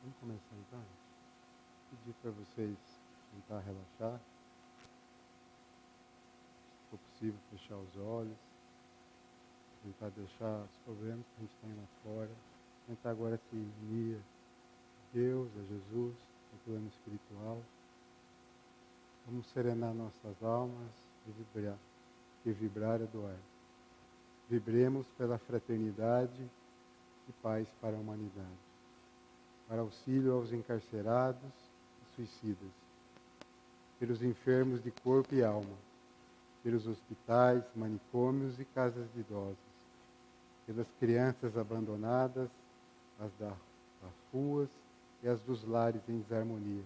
Vamos começar então? Pedir para vocês tentar relaxar. Se for possível, fechar os olhos. Tentar deixar os problemas que a gente tem lá fora. Tentar agora se unir a Deus, a Jesus, no plano espiritual. Vamos serenar nossas almas e vibrar é doar. Vibremos pela fraternidade e paz para a humanidade. Para auxílio aos encarcerados e suicidas. Pelos enfermos de corpo e alma. Pelos hospitais, manicômios e casas de idosos. Pelas crianças abandonadas, as das ruas e as dos lares em desarmonia.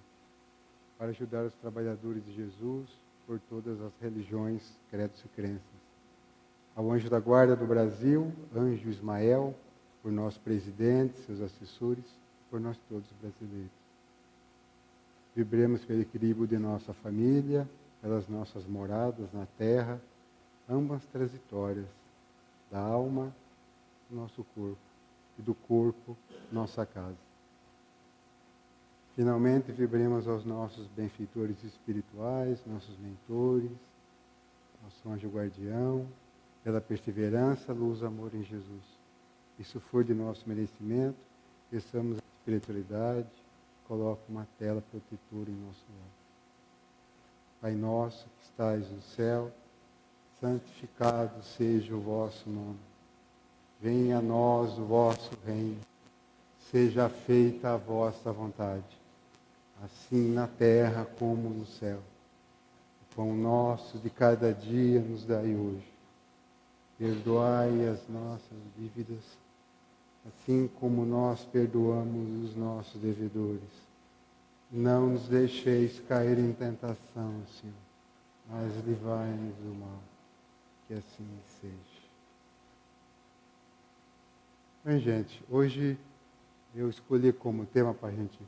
Para ajudar os trabalhadores de Jesus por todas as religiões, credos e crenças. Ao anjo da guarda do Brasil, anjo Ismael, por nosso presidente, seus assessores, por nós todos brasileiros. Vibremos pelo equilíbrio de nossa família, pelas nossas moradas na terra, ambas transitórias, da alma, nosso corpo, e do corpo, nossa casa. Finalmente, vibremos aos nossos benfeitores espirituais, nossos mentores, nosso anjo guardião, pela perseverança, luz, amor em Jesus. Isso for de nosso merecimento, peçamos a espiritualidade, coloque uma tela protetora em nosso lar. Pai nosso que estais no céu, santificado seja o vosso nome. Venha a nós o vosso reino. Seja feita a vossa vontade, assim na terra como no céu. O pão nosso de cada dia nos dai hoje. Perdoai as nossas dívidas, assim como nós perdoamos os nossos devedores. Não nos deixeis cair em tentação, Senhor, mas livrai-nos do mal, que assim seja. Bem, gente, hoje eu escolhi como tema para a gente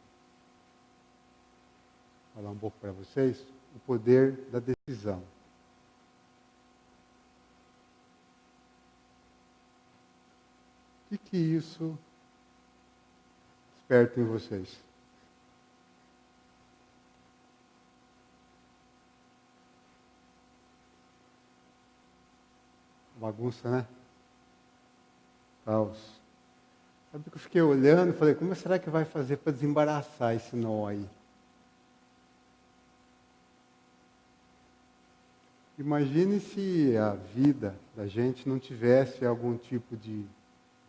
falar um pouco para vocês, o poder da decisão. O que isso desperta em vocês? Bagunça, né? Caos. Sabe que eu fiquei olhando e falei, como será que vai fazer para desembaraçar esse nó aí? Imagine se a vida da gente não tivesse algum tipo de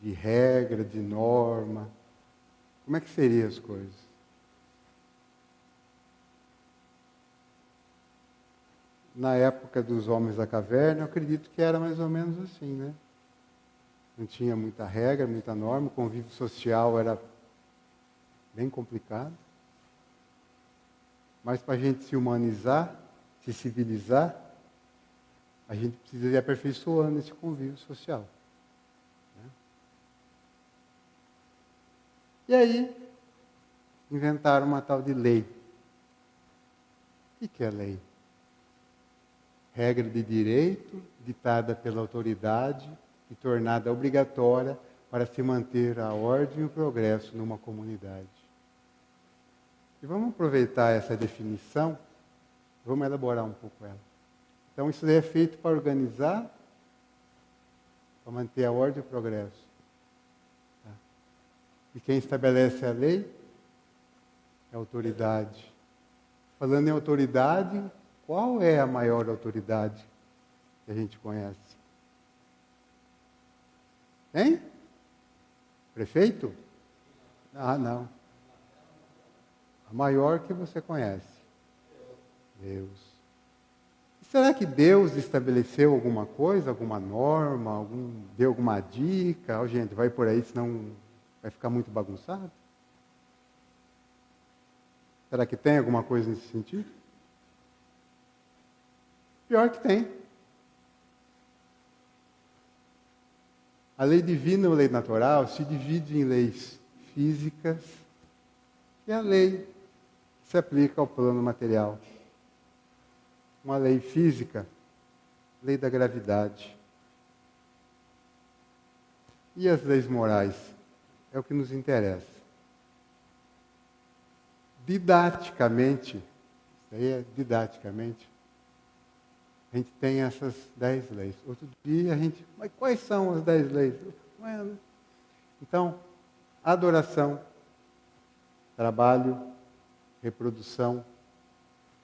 regra, de norma. Como é que seriam as coisas? Na época dos homens da caverna, eu acredito que era mais ou menos assim, né? Não tinha muita regra, muita norma, o convívio social era bem complicado. Mas para a gente se humanizar, se civilizar, a gente precisa ir aperfeiçoando esse convívio social. Né? E aí, inventaram uma tal de lei. O que é lei? Regra de direito, ditada pela autoridade e tornada obrigatória para se manter a ordem e o progresso numa comunidade. E vamos aproveitar essa definição, vamos elaborar um pouco ela. Então, isso é feito para organizar, para manter a ordem e o progresso. Tá? E quem estabelece a lei é a autoridade. Falando em autoridade, qual é a maior autoridade que a gente conhece? Hein? Prefeito? Ah, não. A maior que você conhece. Deus. Será que Deus estabeleceu alguma coisa, alguma norma, deu alguma dica? Oh, gente, vai por aí, senão vai ficar muito bagunçado? Será que tem alguma coisa nesse sentido? Pior que tem. A lei divina ou lei natural se divide em leis físicas e a lei que se aplica ao plano material. Uma lei física, lei da gravidade. E as leis morais? É o que nos interessa. didaticamente, isso aí é didaticamente, a gente tem essas 10 leis. Outro dia mas quais são as 10 leis? Então, adoração, trabalho, reprodução,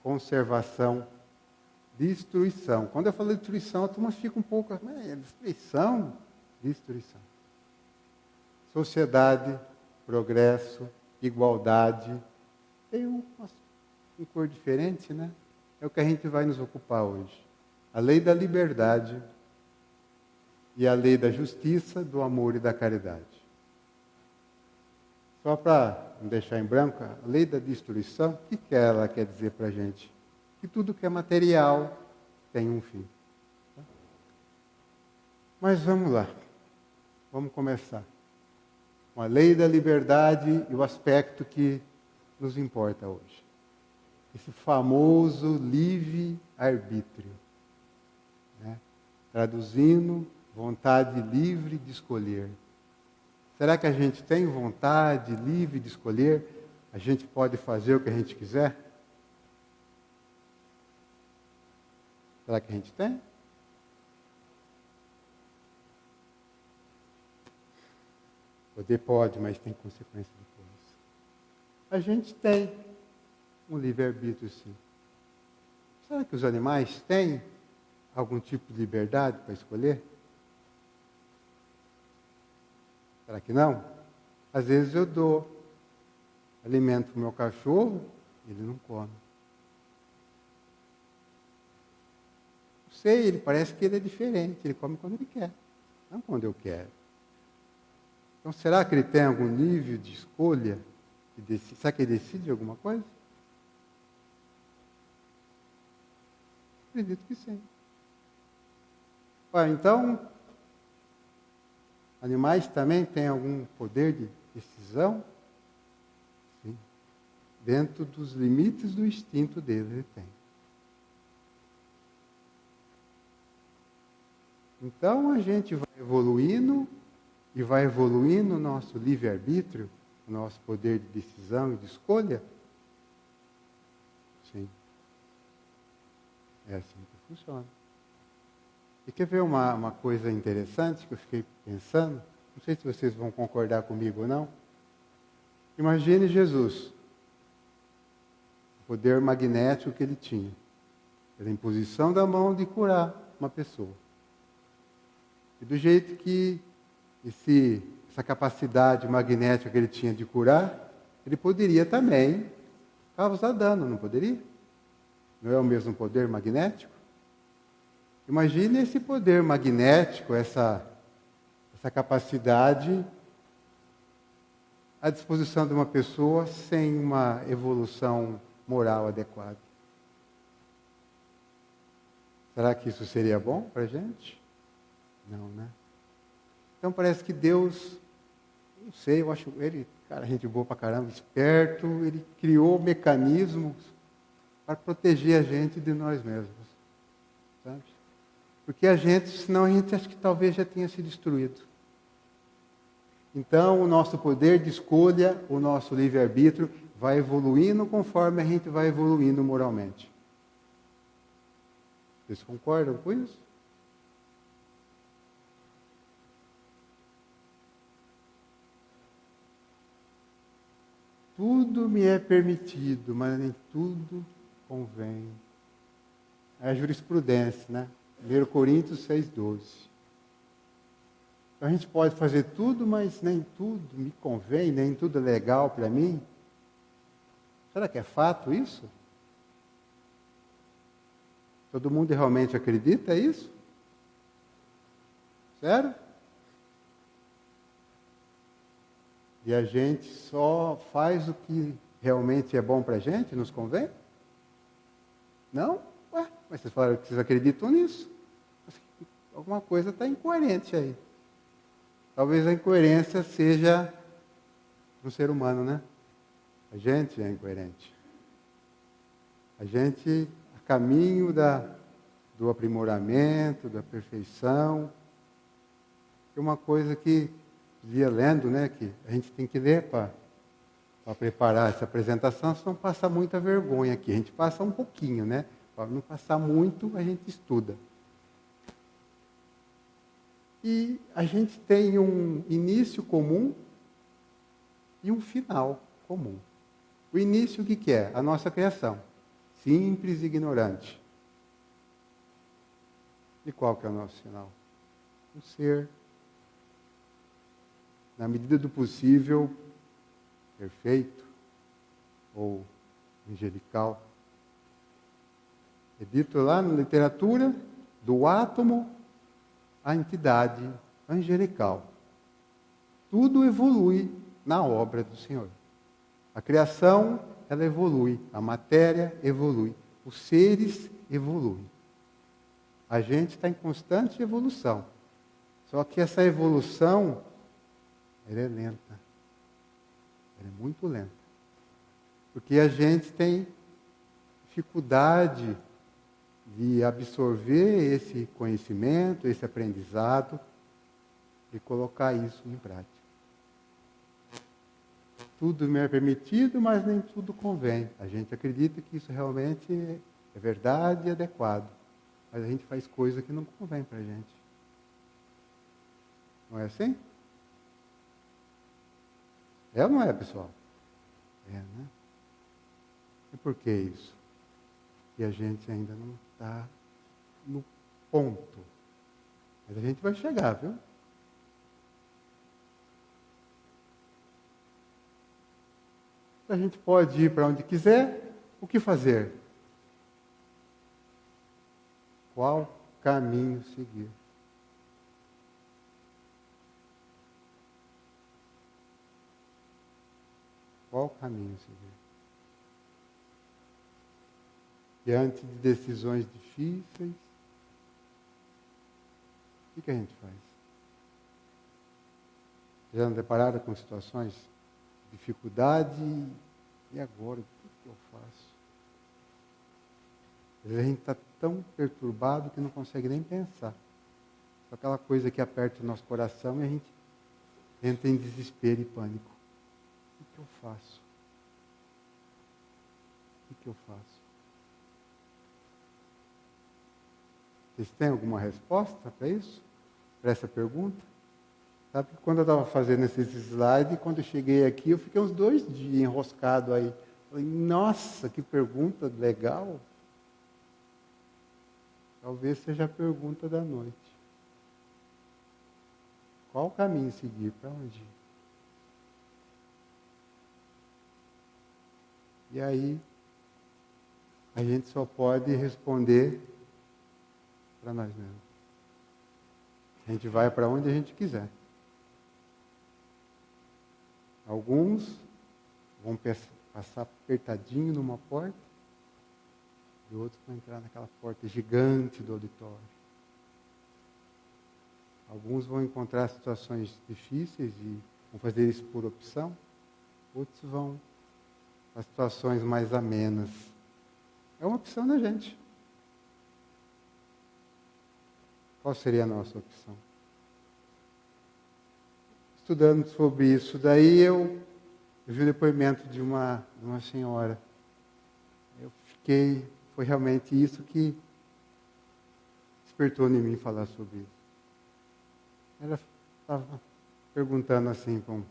conservação, destruição. Quando eu falo destruição, a turma fica um pouco, destruição? Destruição. Sociedade, progresso, igualdade. Tem uma cor diferente, né? É o que a gente vai nos ocupar hoje. A lei da liberdade e a lei da justiça, do amor e da caridade. Só para não deixar em branco, a lei da destruição, o que ela quer dizer para a gente? Que tudo que é material tem um fim. Mas vamos lá. Vamos começar. Com a lei da liberdade e o aspecto que nos importa hoje. Esse famoso livre-arbítrio. Né? Traduzindo, vontade livre de escolher. Será que a gente tem vontade livre de escolher? A gente pode fazer o que a gente quiser? Será que a gente tem? Poder pode, mas tem consequência depois. A gente tem um livre-arbítrio, sim. Será que os animais têm algum tipo de liberdade para escolher? Será que não? Às vezes eu dou alimento para o meu cachorro, ele não come. Não sei, ele parece que ele é diferente, ele come quando ele quer, não quando eu quero. Então, será que ele tem algum nível de escolha? Será que ele decide alguma coisa? Acredito que sim. Então, animais também têm algum poder de decisão? Sim. Dentro dos limites do instinto dele, ele tem. Então, a gente vai evoluindo e vai evoluindo o nosso livre-arbítrio, o nosso poder de decisão e de escolha? Sim. É assim que funciona. E quer ver uma coisa interessante que eu fiquei pensando? Não sei se vocês vão concordar comigo ou não. Imagine Jesus. O poder magnético que ele tinha. Pela imposição da mão de curar uma pessoa. E do jeito que essa capacidade magnética que ele tinha de curar, ele poderia também causar dano, não poderia? Não é o mesmo poder magnético? Imagine esse poder magnético, essa capacidade à disposição de uma pessoa sem uma evolução moral adequada. Será que isso seria bom para a gente? Não, né? Então parece que Deus, não sei, eu acho ele, cara, gente boa pra caramba, esperto, ele criou mecanismos para proteger a gente de nós mesmos. Sabe? Porque senão a gente acha que talvez já tenha se destruído. Então o nosso poder de escolha, o nosso livre-arbítrio, vai evoluindo conforme a gente vai evoluindo moralmente. Vocês concordam com isso? Tudo me é permitido, mas nem tudo convém. É a jurisprudência, né? 1 Coríntios 6,12. Então a gente pode fazer tudo, mas nem tudo me convém, nem tudo é legal para mim. Será que é fato isso? Todo mundo realmente acredita isso? Sério? E a gente só faz o que realmente é bom para a gente, nos convém? Não? Ué, mas vocês falaram que vocês acreditam nisso. Alguma coisa está incoerente aí. Talvez a incoerência seja no ser humano, né? A gente é incoerente. A gente, a caminho do aprimoramento, da perfeição. É uma coisa que via lendo, né, que a gente tem que ler para para preparar essa apresentação, senão passa muita vergonha aqui. A gente passa um pouquinho, né? Para não passar muito, a gente estuda. E a gente tem um início comum e um final comum. O início, o que é? A nossa criação. Simples e ignorante. E qual que é o nosso final? Um ser, na medida do possível, perfeito ou angelical. É dito lá na literatura, do átomo à entidade angelical. Tudo evolui na obra do Senhor. A criação, ela evolui, a matéria evolui, os seres evoluem. A gente está em constante evolução. Só que essa evolução, ela é lenta. Ela é muito lenta. Porque a gente tem dificuldade de absorver esse conhecimento, esse aprendizado e colocar isso em prática. Tudo me é permitido, mas nem tudo convém. A gente acredita que isso realmente é verdade e adequado. Mas a gente faz coisa que não convém para a gente. Não é assim? É ou não é, pessoal? É, né? E por que isso? E a gente ainda não está no ponto. Mas a gente vai chegar, viu? A gente pode ir para onde quiser. O que fazer? Qual caminho seguir? Qual caminho seguir? Diante de decisões difíceis, o que a gente faz? Já não depararam com situações de dificuldade? E agora, o que eu faço? Às vezes a gente está tão perturbado que não consegue nem pensar. Só aquela coisa que aperta o nosso coração e a gente entra em desespero e pânico. O que eu faço? O que eu faço? Vocês têm alguma resposta para isso? Para essa pergunta? Sabe que quando eu estava fazendo esses slides, quando eu cheguei aqui, eu fiquei uns 2 dias enroscado aí. Falei, nossa, que pergunta legal. Talvez seja a pergunta da noite. Qual o caminho seguir? Para onde ir? E aí, a gente só pode responder para nós mesmos. A gente vai para onde a gente quiser. Alguns vão passar apertadinho numa porta, e outros vão entrar naquela porta gigante do auditório. Alguns vão encontrar situações difíceis e vão fazer isso por opção. Outros vão para situações mais amenas. É uma opção da gente. Qual seria a nossa opção? Estudando sobre isso daí, eu vi o depoimento de uma senhora. Foi realmente isso que despertou em mim falar sobre isso. Ela estava perguntando assim para um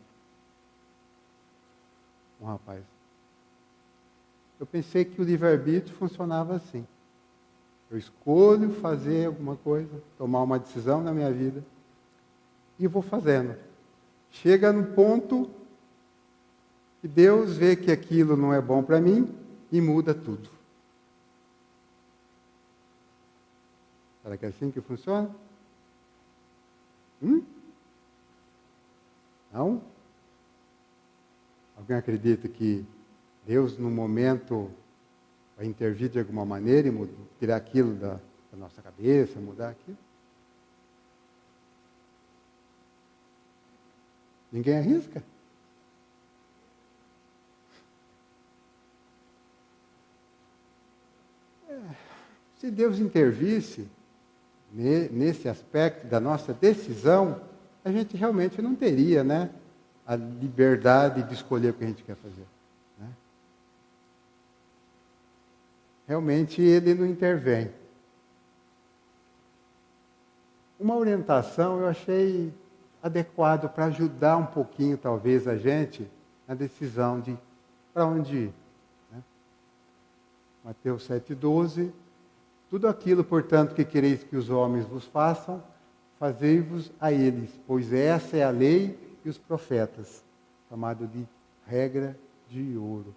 rapaz. Eu pensei que o livre-arbítrio funcionava assim. Eu escolho fazer alguma coisa, tomar uma decisão na minha vida, e vou fazendo. Chega no ponto que Deus vê que aquilo não é bom para mim e muda tudo. Será que é assim que funciona? Não? Alguém acredita que Deus, no momento, vai intervir de alguma maneira e tirar aquilo da nossa cabeça, mudar aquilo? Ninguém arrisca? Se Deus intervisse nesse aspecto da nossa decisão, a gente realmente não teria, né, a liberdade de escolher o que a gente quer fazer. Né? Realmente ele não intervém. Uma orientação eu achei adequado para ajudar um pouquinho, talvez, a gente na decisão de para onde ir. Né? Mateus 7,12. Tudo aquilo, portanto, que quereis que os homens vos façam, fazei-vos a eles, pois essa é a lei e os profetas, chamado de regra de ouro.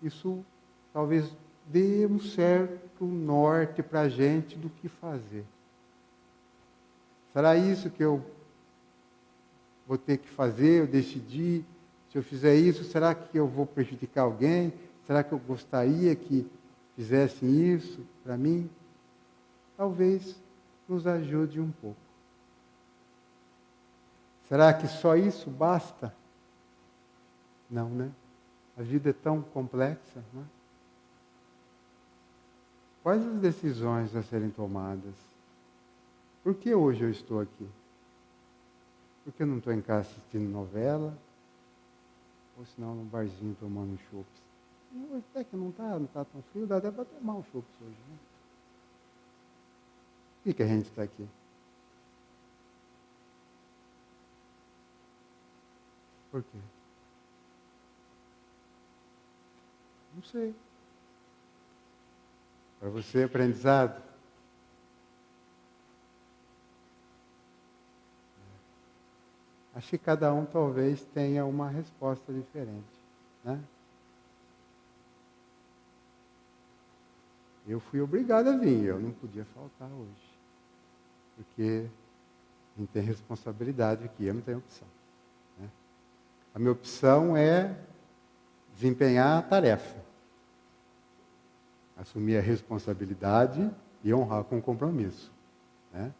Isso talvez dê um certo norte para a gente do que fazer. Será isso que eu vou ter que fazer, eu decidir? Se eu fizer isso, será que eu vou prejudicar alguém? Será que eu gostaria que fizessem isso para mim? Talvez nos ajude um pouco. Será que só isso basta? Não, né? A vida é tão complexa, né? Quais as decisões a serem tomadas? Por que hoje eu estou aqui? Por que eu não estou em casa assistindo novela? Ou senão num barzinho tomando chopps? Até que não está tão frio, dá até para tomar um chopps hoje, né? Por que a gente está aqui? Por quê? Não sei. Para você, aprendizado? Acho que cada um talvez tenha uma resposta diferente, né? Eu fui obrigado a vir, eu não podia faltar hoje. Porque a gente tem responsabilidade aqui, eu não tenho opção. Né? A minha opção é desempenhar a tarefa. Assumir a responsabilidade e honrar com compromisso. Né?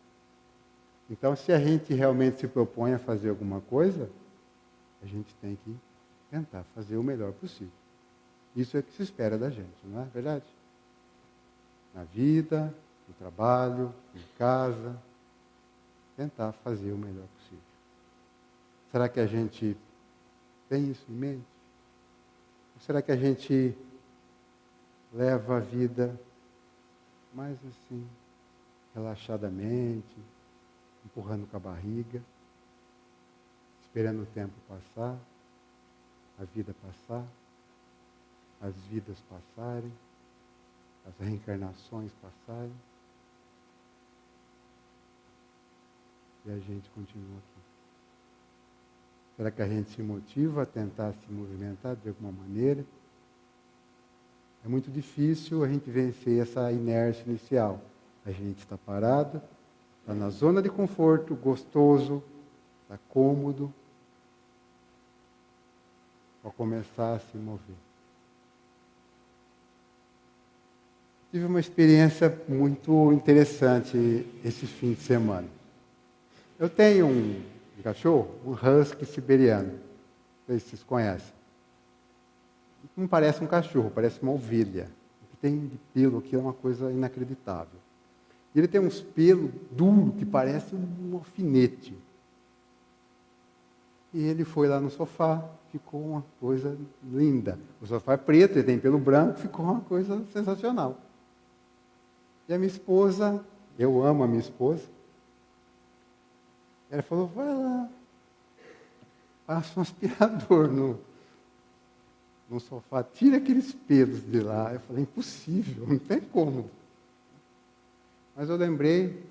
Então, se a gente realmente se propõe a fazer alguma coisa, a gente tem que tentar fazer o melhor possível. Isso é o que se espera da gente, não é verdade? Na vida, no trabalho, em casa, tentar fazer o melhor possível. Será que a gente tem isso em mente? Ou será que a gente leva a vida mais assim, relaxadamente, empurrando com a barriga, esperando o tempo passar, a vida passar, as vidas passarem, as reencarnações passarem, e a gente continua aqui. Será que a gente se motiva a tentar se movimentar de alguma maneira? É muito difícil a gente vencer essa inércia inicial. A gente está parado, está na zona de conforto, gostoso, está cômodo, para começar a se mover. Tive uma experiência muito interessante esse fim de semana. Eu tenho um cachorro, um husky siberiano. Não sei se vocês conhecem. Não parece um cachorro, parece uma ovelha. O que tem de pelo aqui é uma coisa inacreditável. Ele tem uns pelos duros que parecem um alfinete. E ele foi lá no sofá, ficou uma coisa linda. O sofá é preto, ele tem pelo branco, ficou uma coisa sensacional. E a minha esposa, eu amo a minha esposa, ela falou, vai lá, passa um aspirador no sofá, tira aqueles pelos de lá. Eu falei, impossível, não tem como. Mas eu lembrei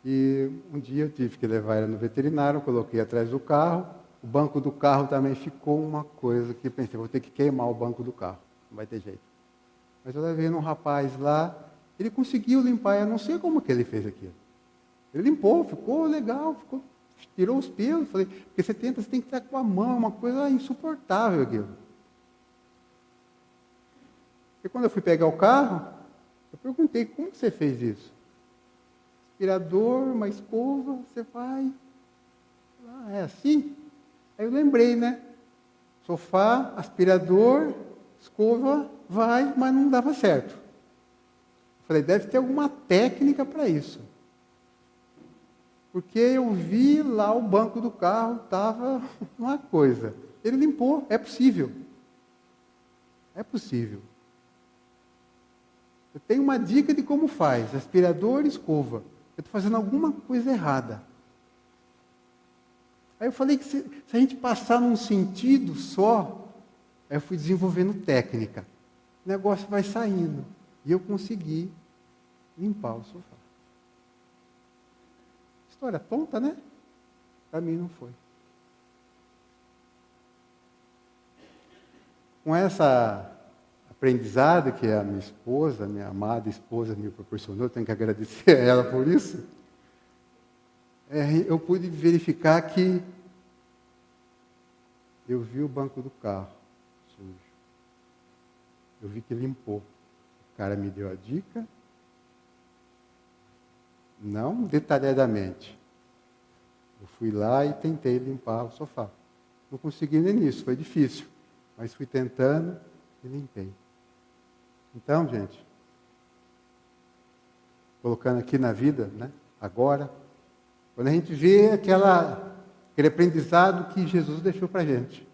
que um dia eu tive que levar ela no veterinário, eu coloquei atrás do carro, o banco do carro também ficou uma coisa que eu pensei, vou ter que queimar o banco do carro, não vai ter jeito. Mas eu levei num rapaz lá, ele conseguiu limpar, eu não sei como que ele fez aquilo. Ele limpou, ficou legal, tirou os pelos, falei, porque você tem que estar com a mão, uma coisa insuportável aquilo. E quando eu fui pegar o carro, eu perguntei, como que você fez isso? Aspirador, uma escova, você vai. Ah, é assim? Aí eu lembrei, né? Sofá, aspirador, escova, vai, mas não dava certo. Eu falei, deve ter alguma técnica para isso. Porque eu vi lá o banco do carro, estava uma coisa. Ele limpou, é possível. É possível. Eu tenho uma dica de como faz, aspirador e escova. Eu estou fazendo alguma coisa errada. Aí eu falei que se a gente passar num sentido só, aí eu fui desenvolvendo técnica. O negócio vai saindo. E eu consegui limpar o sofá. História tonta, né? Para mim não foi. Com essa aprendizado que a minha esposa, minha amada esposa, me proporcionou, eu tenho que agradecer a ela por isso, eu pude verificar que eu vi o banco do carro sujo. Eu vi que limpou. O cara me deu a dica, não detalhadamente. Eu fui lá e tentei limpar o sofá. Não consegui nem nisso, foi difícil. Mas fui tentando e limpei. Então, gente, colocando aqui na vida, né, agora, quando a gente vê aquele aprendizado que Jesus deixou para a gente,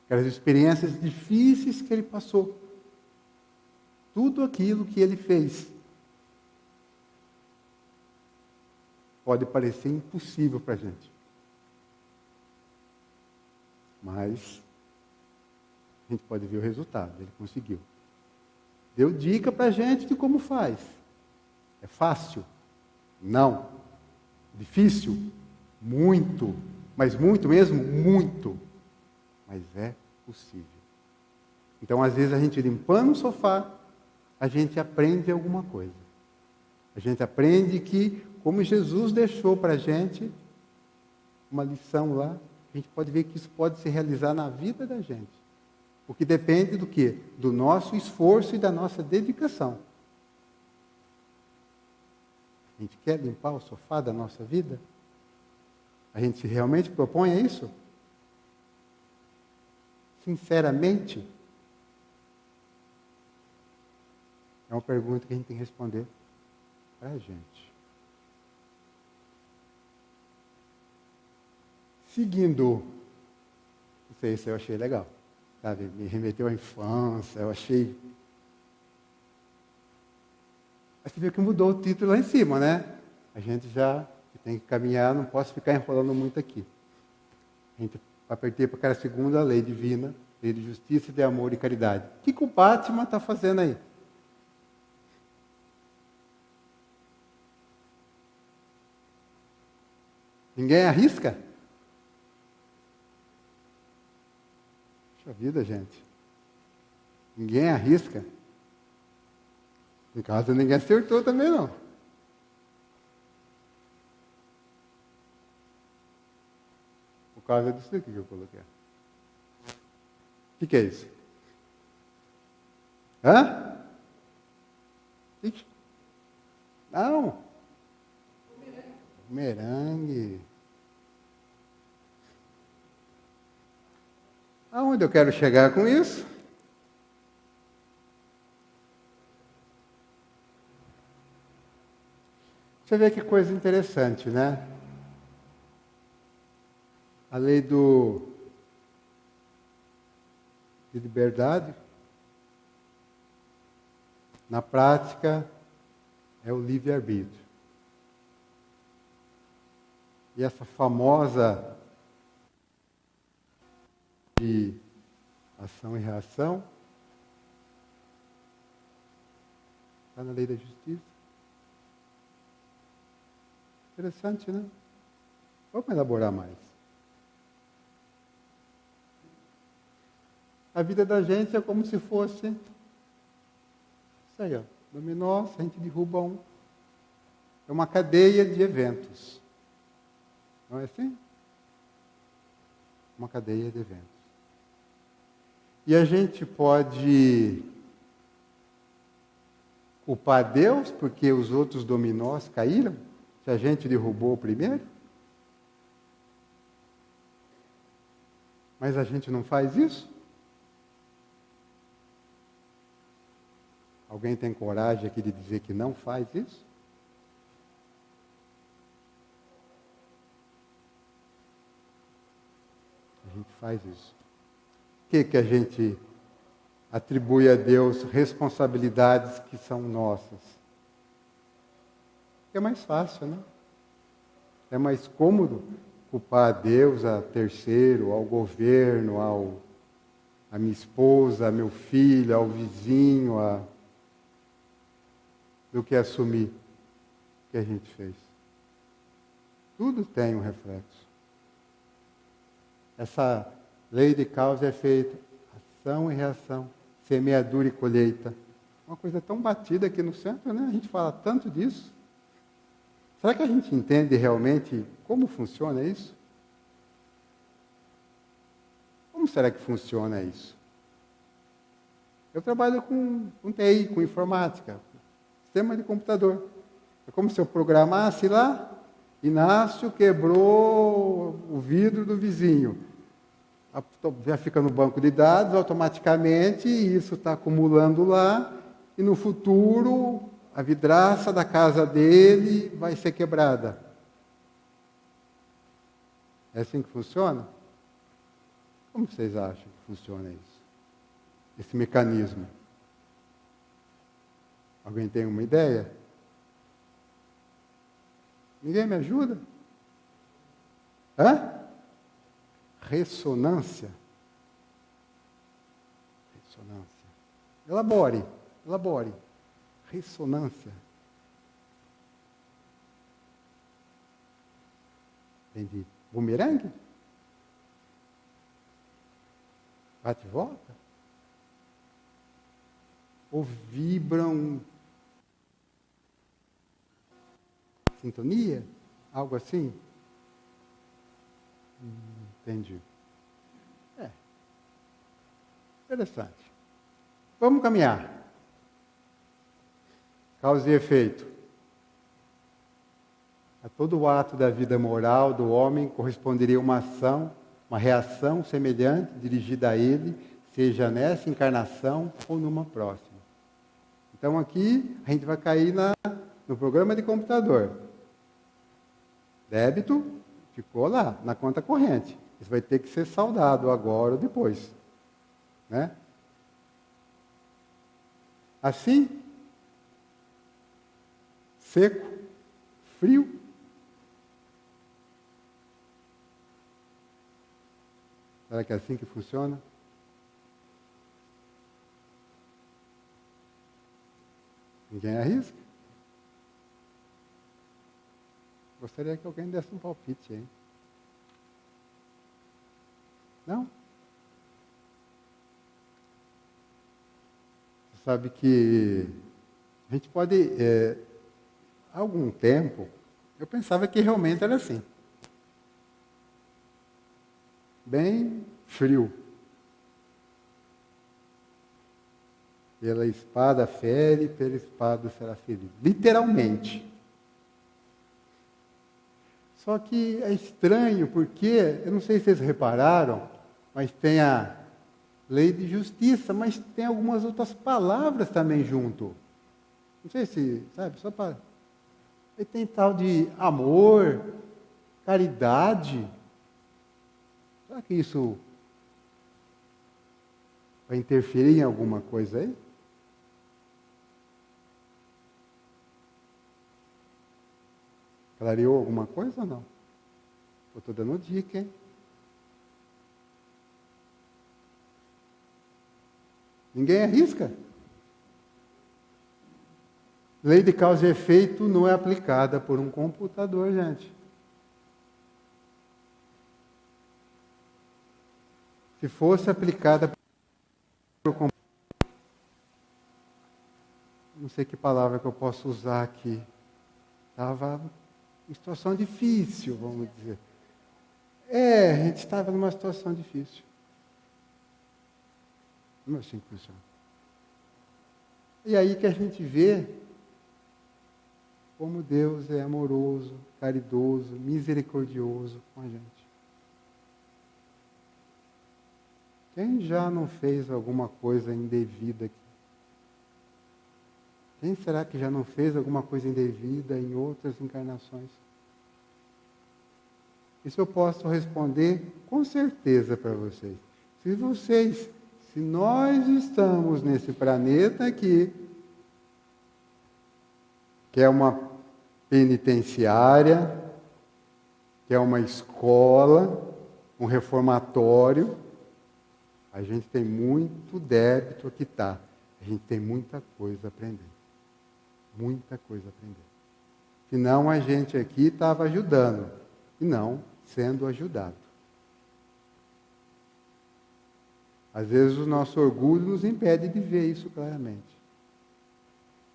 aquelas experiências difíceis que ele passou, tudo aquilo que ele fez, pode parecer impossível para a gente. Mas a gente pode ver o resultado, ele conseguiu. Deu dica para a gente de como faz. É fácil? Não. Difícil? Muito. Mas muito mesmo? Muito. Mas é possível. Então, às vezes, a gente limpando o sofá, a gente aprende alguma coisa. A gente aprende que, como Jesus deixou para a gente uma lição lá, a gente pode ver que isso pode se realizar na vida da gente. Porque depende do quê? Do nosso esforço e da nossa dedicação. A gente quer limpar o sofá da nossa vida? A gente se realmente propõe a isso? Sinceramente? É uma pergunta que a gente tem que responder para a gente. Seguindo, não sei se eu achei legal. Sabe, me remeteu à infância, eu achei... Mas você viu que mudou o título lá em cima, né? A gente já tem que caminhar, não posso ficar enrolando muito aqui. A gente apertei para aquela segunda lei divina, lei de justiça, de amor e caridade. O que o Batman está fazendo aí? Ninguém arrisca? Puxa vida, gente. Ninguém arrisca. Em casa ninguém acertou também, não. Por causa disso aqui que eu coloquei. O que é isso? Hã? Não. Merengue. Aonde eu quero chegar com isso? Você vê que coisa interessante, né? A lei de liberdade, na prática, é o livre-arbítrio. E essa famosa de ação e reação está na lei da justiça. Interessante, né? Vamos elaborar mais. A vida da gente é como se fosse isso aí, ó, dominó, se a gente derruba um. É uma cadeia de eventos. Não é assim? Uma cadeia de eventos. E a gente pode culpar Deus porque os outros dominós caíram? Se a gente derrubou o primeiro? Mas a gente não faz isso? Alguém tem coragem aqui de dizer que não faz isso? A gente faz isso. Por que a gente atribui a Deus responsabilidades que são nossas? É mais fácil, né? É mais cômodo culpar a Deus, a terceiro, ao governo, a minha esposa, a meu filho, ao vizinho, do que assumir o que a gente fez. Tudo tem um reflexo. Essa lei de causa e efeito, ação e reação, semeadura e colheita. Uma coisa tão batida aqui no centro, né? A gente fala tanto disso. Será que a gente entende realmente como funciona isso? Como será que funciona isso? Eu trabalho com TI, com informática, sistema de computador. É como se eu programasse lá, Inácio quebrou o vidro do vizinho. Já fica no banco de dados automaticamente, e isso está acumulando lá, e no futuro a vidraça da casa dele vai ser quebrada. É assim que funciona? Como vocês acham que funciona isso? Esse mecanismo? Alguém tem uma ideia? Ninguém me ajuda? Hã? Ressonância. Ressonância. Elabore. Ressonância. Entendi. Bumerangue? Bate e volta? Ou vibram? Sintonia? Algo assim? Entendi. Interessante. Vamos caminhar. Causa e efeito. A todo ato da vida moral do homem corresponderia uma ação, uma reação semelhante dirigida a ele, seja nessa encarnação ou numa próxima. Então aqui a gente vai cair no programa de computador. Débito ficou lá, na conta corrente. Isso vai ter que ser saldado agora ou depois. Né? Assim, seco, frio. Será que é assim que funciona? Ninguém arrisca? Gostaria que alguém desse um palpite, hein? Não? Você sabe que a gente pode, há algum tempo, eu pensava que realmente era assim. Bem frio. Pela espada fere, pela espada será ferido. Literalmente. Só que é estranho porque, eu não sei se vocês repararam, mas tem a lei de justiça, mas tem algumas outras palavras também junto. Não sei se, sabe, só para... Aí tem tal de amor, caridade. Será que isso vai interferir em alguma coisa aí? Clareou alguma coisa ou não? Eu estou dando dica, hein? Ninguém arrisca? Lei de causa e efeito não é aplicada por um computador, gente. Se fosse aplicada por um computador, não sei que palavra que eu posso usar aqui. Estava em situação difícil, vamos dizer. A gente estava numa situação difícil. Não é assim que funciona. E aí que a gente vê como Deus é amoroso, caridoso, misericordioso com a gente. Quem já não fez alguma coisa indevida aqui? Quem será que já não fez alguma coisa indevida em outras encarnações? Isso eu posso responder com certeza para vocês. Se nós estamos nesse planeta aqui, que é uma penitenciária, que é uma escola, um reformatório, a gente tem muito débito a quitar. A gente tem muita coisa a aprender. Muita coisa a aprender. Senão a gente aqui estava ajudando, e não sendo ajudado. Às vezes o nosso orgulho nos impede de ver isso claramente.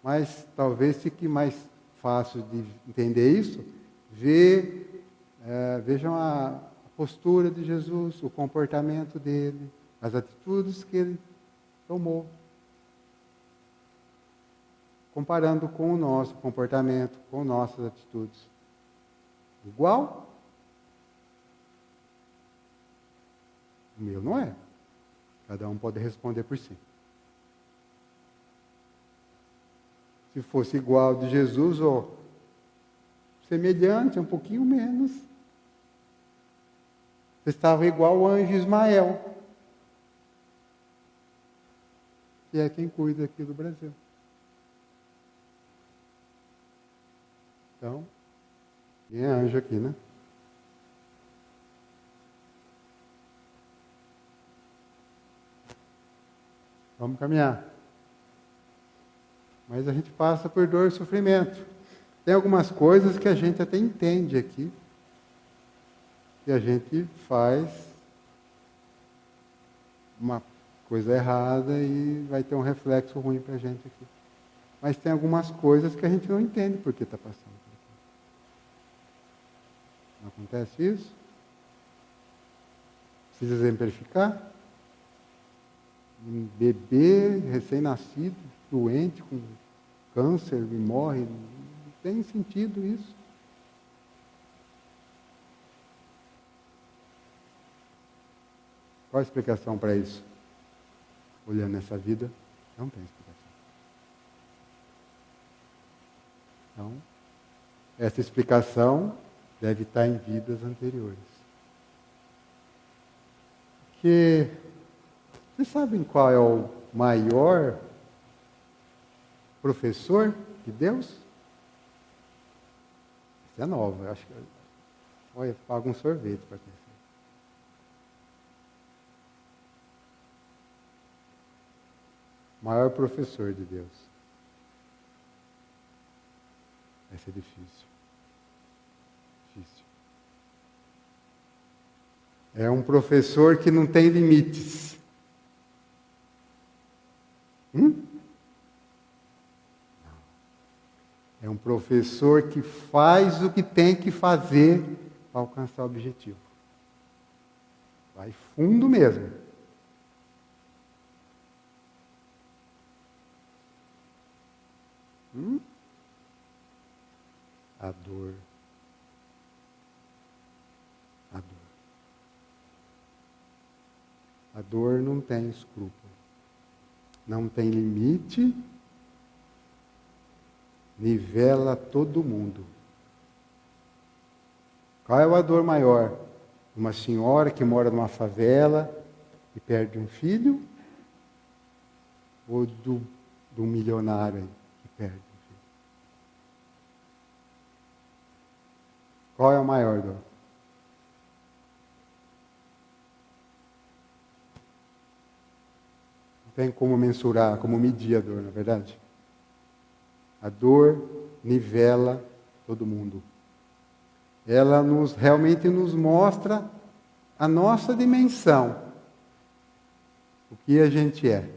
Mas talvez fique mais fácil de entender isso, vejam a postura de Jesus, o comportamento dele, as atitudes que ele tomou. Comparando com o nosso comportamento, com nossas atitudes. Igual? O meu não é. Cada um pode responder por si. Se fosse igual de Jesus, ou semelhante, um pouquinho menos. Você estava igual ao anjo Ismael, que é quem cuida aqui do Brasil. Então, ninguém é anjo aqui, né? Vamos caminhar. Mas a gente passa por dor e sofrimento. Tem algumas coisas que a gente até entende aqui, que a gente faz uma coisa errada e vai ter um reflexo ruim para a gente aqui. Mas tem algumas coisas que a gente não entende por que está passando por aqui. Não acontece isso? Precisa exemplificar? Um bebê recém-nascido, doente, com câncer e morre. Não tem sentido isso. Qual a explicação para isso? Olhando essa vida, não tem explicação. Então, essa explicação deve estar em vidas anteriores. Porque, vocês sabem qual é o maior professor de Deus? Essa é nova, eu acho que... Olha, paga um sorvete para conhecer. Maior professor de Deus. Vai ser difícil. Difícil. É um professor que não tem limites. É um professor que faz o que tem que fazer para alcançar o objetivo. Vai fundo mesmo. A dor. A dor. A dor não tem escrúpulo. Não tem limite. Nivela todo mundo. Qual é a dor maior? Uma senhora que mora numa favela e perde um filho? Ou do milionário aí que perde um filho? Qual é a maior dor? Não tem como mensurar, como medir a dor, na verdade? A dor nivela todo mundo. Ela realmente nos mostra a nossa dimensão. O que a gente é.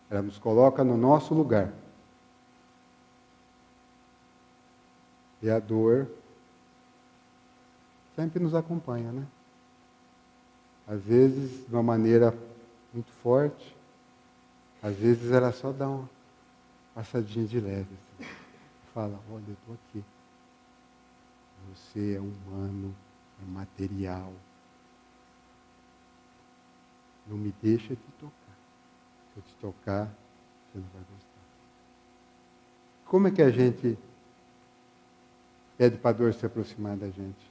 Ela nos coloca no nosso lugar. E a dor sempre nos acompanha, né? Às vezes de uma maneira muito forte. Às vezes ela só dá uma passadinha de leve. Assim. Fala, olha, eu estou aqui. Você é humano, é material. Não me deixa te tocar. Se eu te tocar, você não vai gostar. Como é que a gente pede para a dor se aproximar da gente?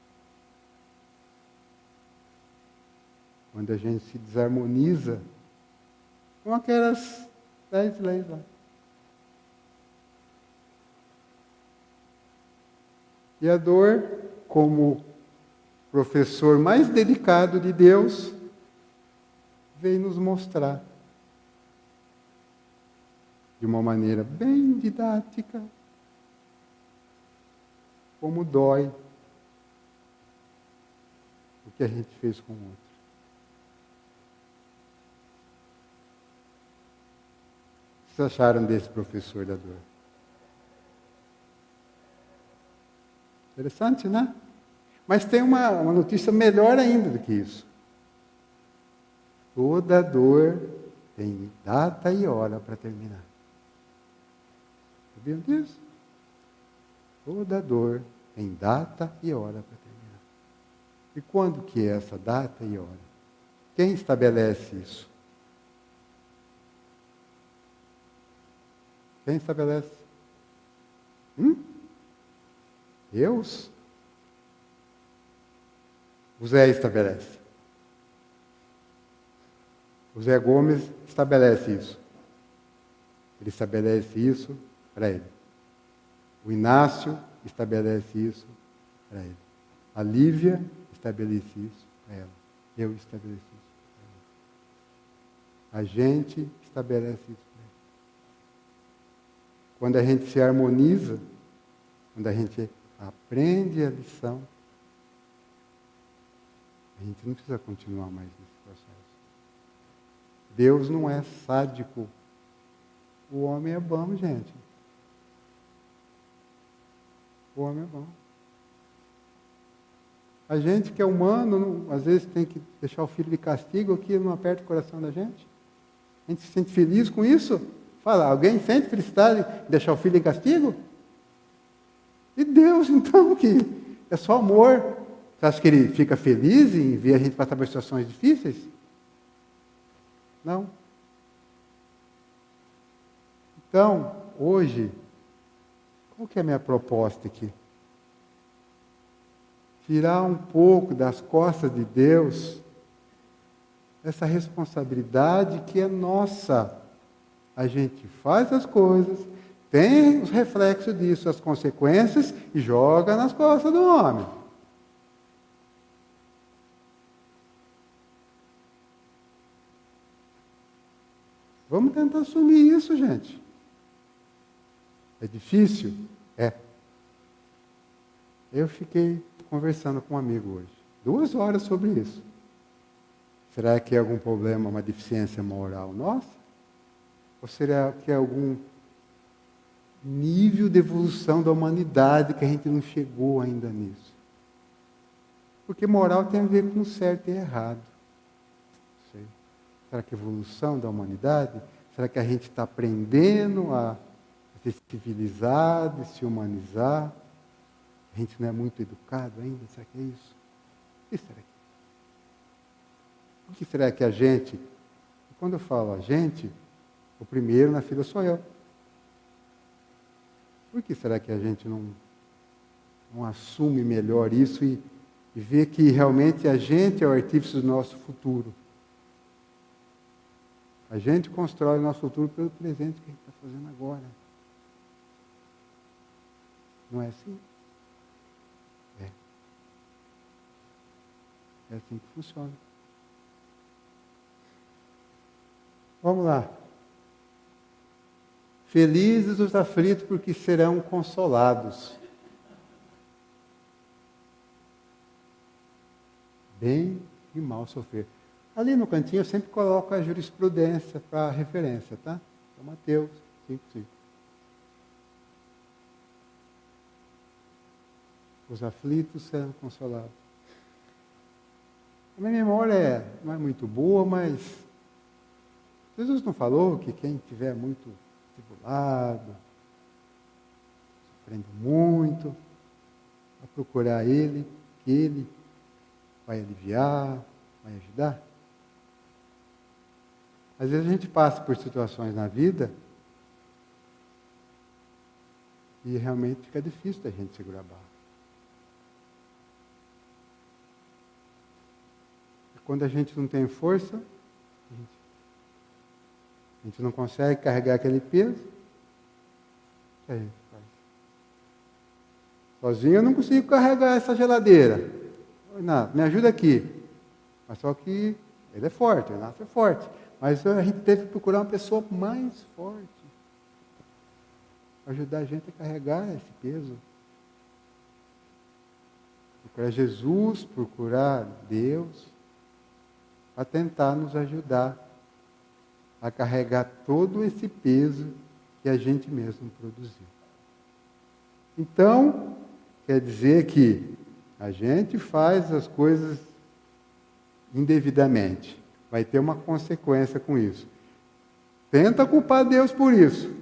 quando a gente se desarmoniza com aquelas 10 leis lá. E a dor, como professor mais dedicado de Deus, veio nos mostrar, de uma maneira bem didática, como dói o que a gente fez com o outro. O que vocês acharam desse professor da dor? Interessante, né? Mas tem uma notícia melhor ainda do que isso. Toda dor tem data e hora para terminar. Sabiam disso? Toda dor tem data e hora para terminar. E quando que é essa data e hora? Quem estabelece isso? Quem estabelece? Deus? O Zé estabelece. O Zé Gomes estabelece isso. Ele estabelece isso para ele. O Inácio estabelece isso para ele. A Lívia estabelece isso para ela. Eu estabeleci isso para ela. A gente estabelece isso para ela. Quando a gente se harmoniza, quando a gente aprende a lição, a gente não precisa continuar mais nesse processo. Deus não é sádico. O homem é bom, gente. O homem é bom. A gente que é humano, às vezes tem que deixar o filho de castigo, aqui não aperta o coração da gente. A gente se sente feliz com isso? Fala, alguém sente felicidade em deixar o filho de castigo? E Deus, então, que é só amor. Você acha que ele fica feliz em ver a gente passar por situações difíceis? Não. Então, hoje, qual que é a minha proposta aqui? Tirar um pouco das costas de Deus essa responsabilidade que é nossa. A gente faz as coisas, tem os reflexos disso, as consequências, e joga nas costas do homem. Vamos tentar assumir isso, gente. É difícil? É. Eu fiquei conversando com um amigo hoje. 2 horas sobre isso. Será que é algum problema, uma deficiência moral nossa? Ou será que é algum nível de evolução da humanidade que a gente não chegou ainda nisso? Porque moral tem a ver com certo e errado. Não sei. Será que é evolução da humanidade? Será que a gente está aprendendo a se civilizar, de se humanizar? A gente não é muito educado ainda? Será que é isso? O que será que é? O que será que a gente... Quando eu falo a gente, o primeiro na fila sou eu. Por que será que a gente não assume melhor isso e vê que realmente a gente é o artífice do nosso futuro? A gente constrói o nosso futuro pelo presente que a gente está fazendo agora. Não é assim? É. É assim que funciona. Vamos lá. Felizes os aflitos, porque serão consolados. Bem e mal sofrer. Ali no cantinho eu sempre coloco a jurisprudência para referência, tá? É Mateus 5:5. Os aflitos serão consolados. A minha memória não é muito boa, mas Jesus não falou que quem estiver muito tribulado, sofrendo muito, vai procurar Ele, que Ele vai aliviar, vai ajudar? Às vezes a gente passa por situações na vida e realmente fica difícil da gente segurar a barra. quando a gente não tem força, a gente não consegue carregar aquele peso, o que a gente faz? Sozinho eu não consigo carregar essa geladeira. Renato, me ajuda aqui. Mas só que ele é forte, o Renato é forte. Mas a gente teve que procurar uma pessoa mais forte para ajudar a gente a carregar esse peso. Procurar Jesus, procurar Deus, para tentar nos ajudar a carregar todo esse peso que a gente mesmo produziu. Então, quer dizer que a gente faz as coisas indevidamente. Vai ter uma consequência com isso. Tenta culpar Deus por isso.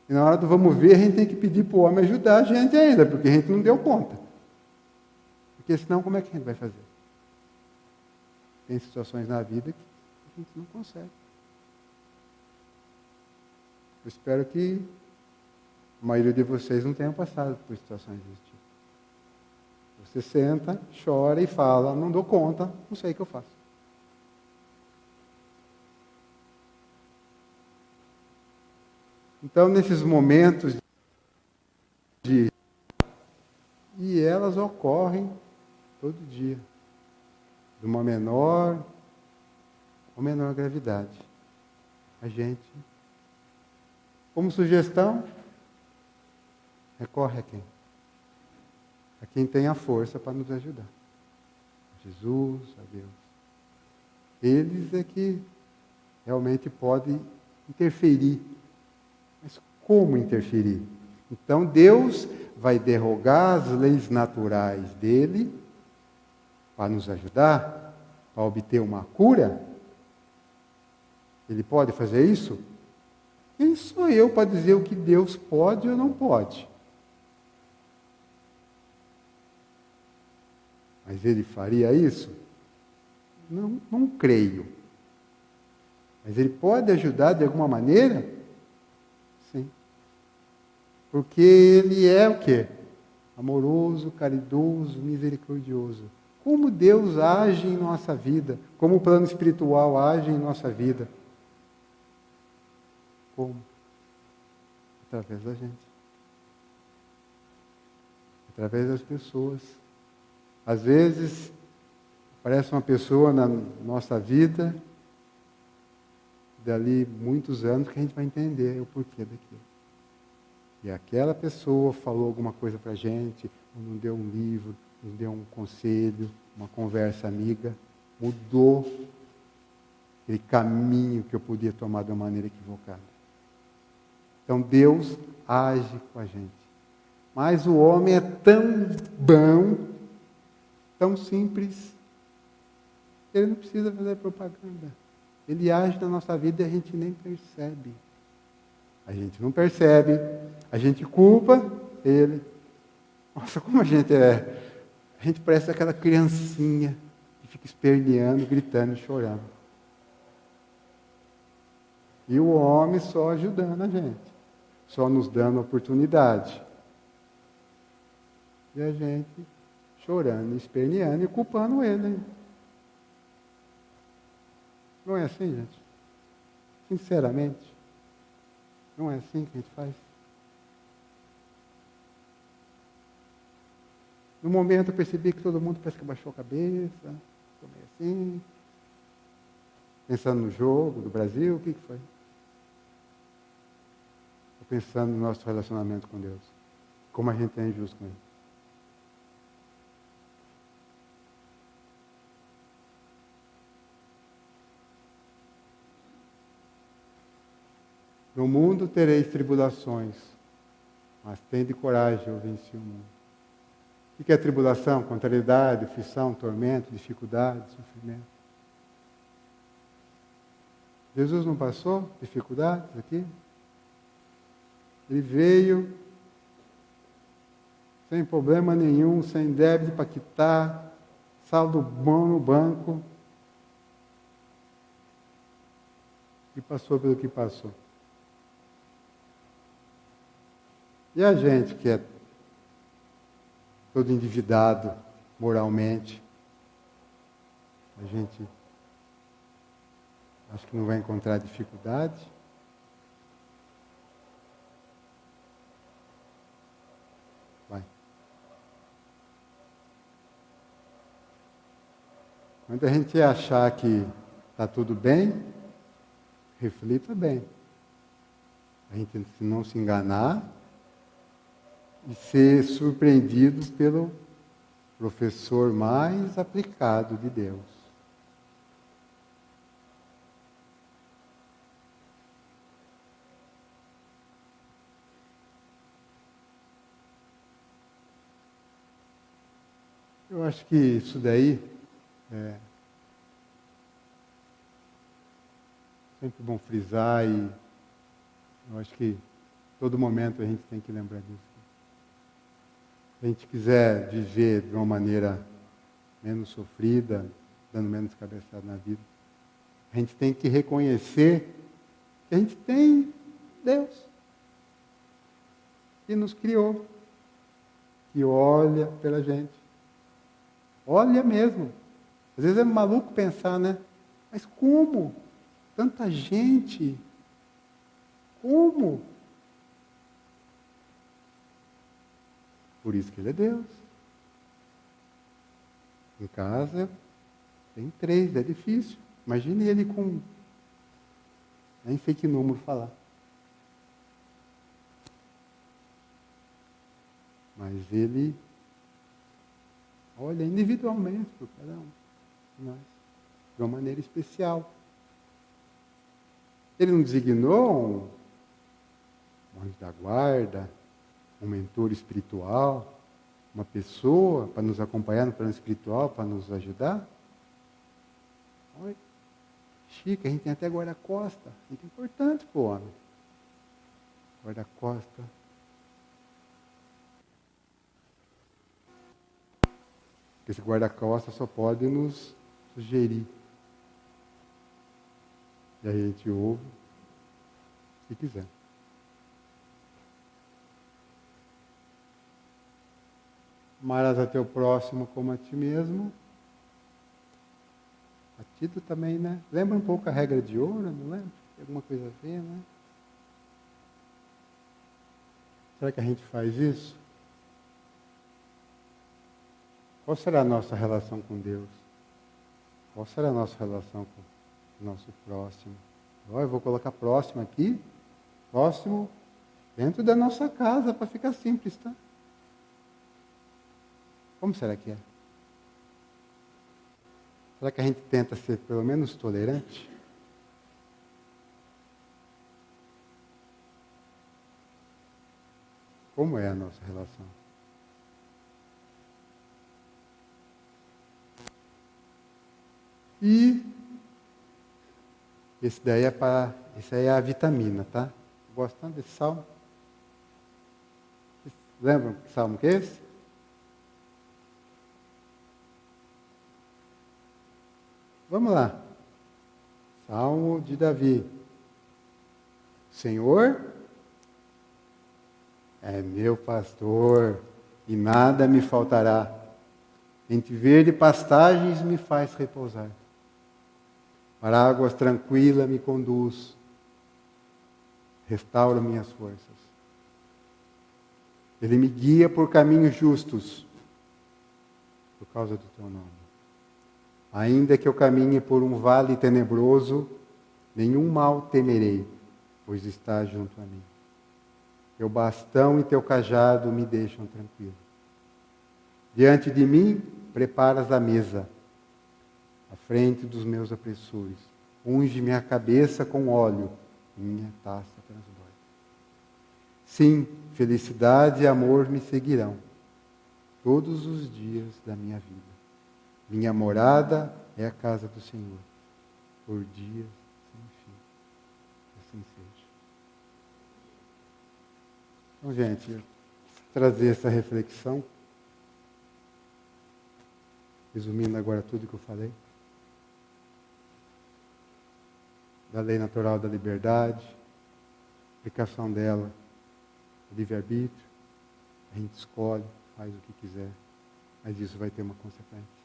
E na hora do vamos ver, a gente tem que pedir para o homem ajudar a gente ainda, porque a gente não deu conta. Porque senão, como é que a gente vai fazer? Tem situações na vida que a gente não consegue. Eu espero que a maioria de vocês não tenham passado por situações desse tipo. Você senta, chora e fala, não dou conta, não sei o que eu faço. Então, nesses momentos e elas ocorrem todo dia, de uma menor ou menor gravidade. A gente, como sugestão, recorre a quem? A quem tem a força para nos ajudar. A Jesus, a Deus. Eles é que realmente podem interferir. Mas como interferir? Então Deus vai derrogar as leis naturais dele para nos ajudar, para obter uma cura. Ele pode fazer isso? Quem sou eu para dizer o que Deus pode ou não pode? Mas ele faria isso? Não, não creio. Mas ele pode ajudar de alguma maneira? Sim. Porque ele é o quê? Amoroso, caridoso, misericordioso. Como Deus age em nossa vida? Como o plano espiritual age em nossa vida? Como? Através da gente. Através das pessoas. Às vezes, aparece uma pessoa na nossa vida, dali muitos anos, que a gente vai entender o porquê daquilo. E aquela pessoa falou alguma coisa para a gente, ou nos deu um livro, nos deu um conselho, uma conversa amiga, mudou aquele caminho que eu podia tomar de uma maneira equivocada. Então Deus age com a gente. Mas o homem é tão bom, tão simples, ele não precisa fazer propaganda. Ele age na nossa vida e a gente nem percebe. A gente não percebe, a gente culpa ele. Nossa, como a gente é. A gente parece aquela criancinha que fica esperneando, gritando e chorando. E o homem só ajudando a gente, só nos dando oportunidade. E a gente chorando, esperneando e culpando ele. Não é assim, gente? Sinceramente, não é assim que a gente faz? No momento eu percebi que todo mundo parece que baixou a cabeça, ficou meio assim, pensando no jogo do Brasil, o que foi? Estou pensando no nosso relacionamento com Deus, como a gente é injusto com Ele. No mundo tereis tribulações, mas tende coragem, eu venci o mundo. O que é tribulação? Contrariedade, aflição, tormento, dificuldade, sofrimento. Jesus não passou dificuldades aqui? Ele veio sem problema nenhum, sem débito para quitar, saldo bom no banco. E passou pelo que passou. E a gente que é todo endividado moralmente, a gente Acho que não vai encontrar dificuldade. Vai. Quando a gente achar que está tudo bem, reflita bem. A gente não se enganar e ser surpreendido pelo professor mais aplicado de Deus. Eu acho que isso daí é sempre bom frisar e eu acho que todo momento a gente tem que lembrar disso. Se a gente quiser viver de uma maneira menos sofrida, dando menos cabeçada na vida, a gente tem que reconhecer que a gente tem Deus, que nos criou, que olha pela gente. Olha mesmo. Às vezes é maluco pensar, né? Mas como? Tanta gente. Como? Por isso que ele é Deus. Em casa tem 3, é difícil. Imagine ele com... nem sei que número falar. Mas ele olha individualmente para cada um de nós, de uma maneira especial. Ele não designou um anjo da guarda, um mentor espiritual, uma pessoa para nos acompanhar no plano espiritual, para nos ajudar? Olha, chique, a gente tem até guarda-costa. Muito importante para o homem. Guarda-costa. Esse guarda-costas só pode nos sugerir. E aí a gente ouve, se quiser. Amarás a teu próximo como a ti mesmo. A Tito também, né? Lembra um pouco a regra de ouro, não lembra? Tem alguma coisa a ver, né? Será que a gente faz isso? Qual será a nossa relação com Deus? Qual será a nossa relação com o nosso próximo? Eu vou colocar próximo aqui. Próximo dentro da nossa casa, para ficar simples, tá? Como será que é? Será que a gente tenta ser pelo menos tolerante? Como é a nossa relação? E esse daí é para, esse aí é a vitamina, tá? Gosto tanto desse salmo. Lembram que salmo que é esse? Vamos lá. Salmo de Davi. Senhor é meu pastor e nada me faltará. Entre verde pastagens me faz repousar. Para águas tranquilas me conduz. Restaura minhas forças. Ele me guia por caminhos justos, por causa do teu nome. Ainda que eu caminhe por um vale tenebroso, nenhum mal temerei, pois está junto a mim. Teu bastão e teu cajado me deixam tranquilo. Diante de mim, preparas a mesa, à frente dos meus opressores. Unge minha cabeça com óleo, e minha taça transborda. Sim, felicidade e amor me seguirão todos os dias da minha vida. Minha morada é a casa do Senhor, por dias sem fim. Assim seja. Então, gente, eu quis trazer essa reflexão, resumindo agora tudo que eu falei, da lei natural da liberdade, aplicação dela, livre-arbítrio, a gente escolhe, faz o que quiser, mas isso vai ter uma consequência.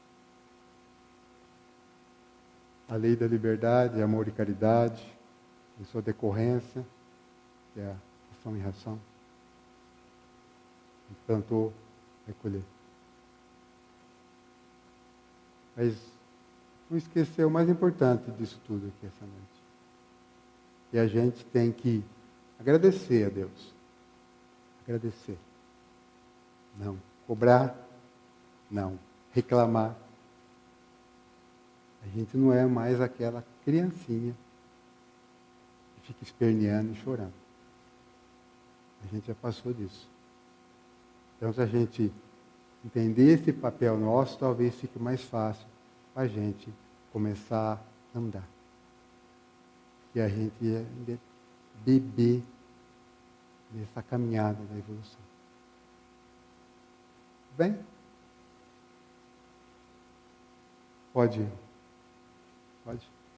a lei da liberdade, amor e caridade, em sua decorrência, que é a ação e reação. A gente plantou, vai colher. Mas não esquecer o mais importante disso tudo aqui essa noite. E a gente tem que agradecer a Deus. Agradecer. Não cobrar. Não reclamar. A gente não é mais aquela criancinha que fica esperneando e chorando. A gente já passou disso. Então, se a gente entender esse papel nosso, talvez fique mais fácil a gente começar a andar. E a gente é bebê nessa caminhada da evolução. Bem? Pode. Pode.